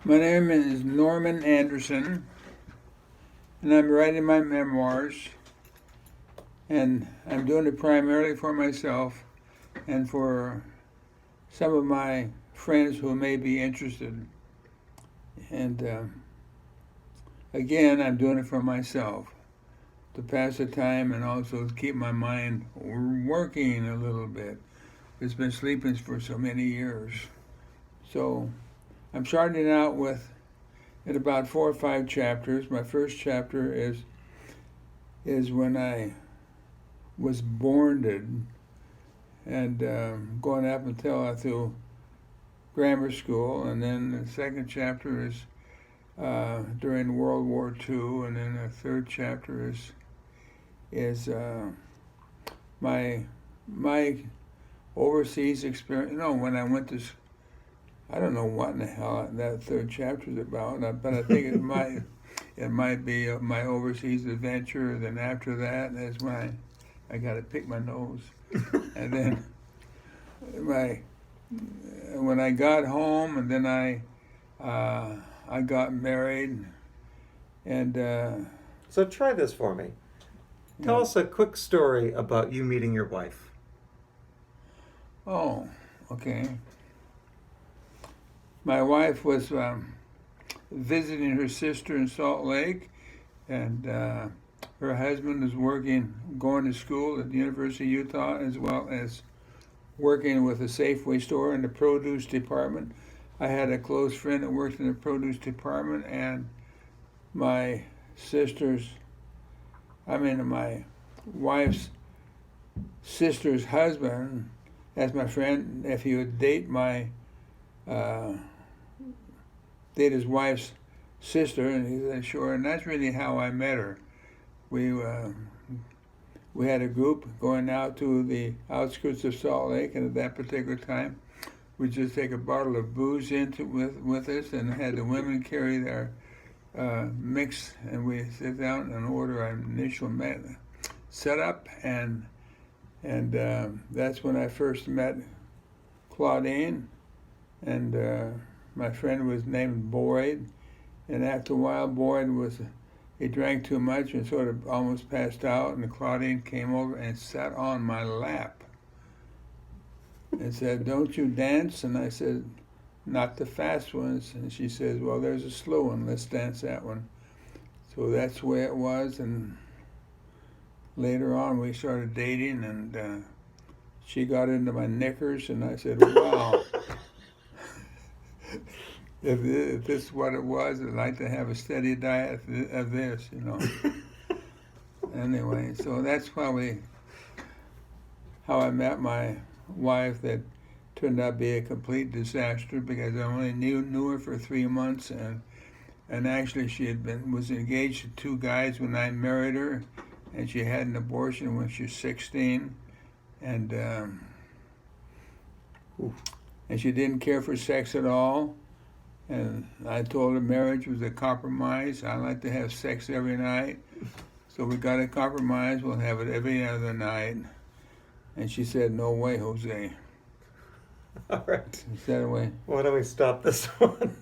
My name is Norman Anderson, and I'm writing my memoirs, and I'm doing it primarily for myself and for some of my friends who may be interested. And again, I'm doing it for myself to pass the time and also to keep my mind working a little bit. It's been sleeping for so many years. So I'm starting out with in about 4 or 5 chapters. My first chapter is when I was born and going up until through grammar school, and then the second chapter is during World War II, and then the third chapter is my overseas experience. No, when I went to I don't know what in the hell that third chapter is about, but I think it might be my overseas adventure. Then after that is when I got to pick my nose, and then my when I got home, and then I got married, and So try this for me. Tell yeah. us a quick story about you meeting your wife. Oh, okay. My wife was visiting her sister in Salt Lake, and her husband is going to school at the University of Utah, as well as working with a Safeway store in the produce department. I had a close friend that worked in the produce department, and my sister's, my wife's sister's husband asked my friend if he would uh, date his wife's sister, and he said sure. And that's really how I met her. We had a group going out to the outskirts of Salt Lake, and at that particular time, we just take a bottle of booze with us, and had the women carry their mix, and we sit down and order our initial setup, and that's when I first met Claudine, and my friend was named Boyd, and after a while, he drank too much and sort of almost passed out, and Claudine came over and sat on my lap and said, "Don't you dance?" And I said, "Not the fast ones." And she says, "Well, there's a slow one. Let's dance that one." So that's the way it was, and later on we started dating, and she got into my knickers, and I said, "Wow." If this is what it was, I'd like to have a steady diet of this, Anyway, so that's probably how I met my wife. That turned out to be a complete disaster because I only knew her for 3 months, and actually she was engaged to 2 guys when I married her, and she had an abortion when she was 16, and and she didn't care for sex at all. And I told her marriage was a compromise. I like to have sex every night. So we got a compromise. We'll have it every other night. And she said, "No way, Jose." All right. She said, "Away." Why don't we stop this one?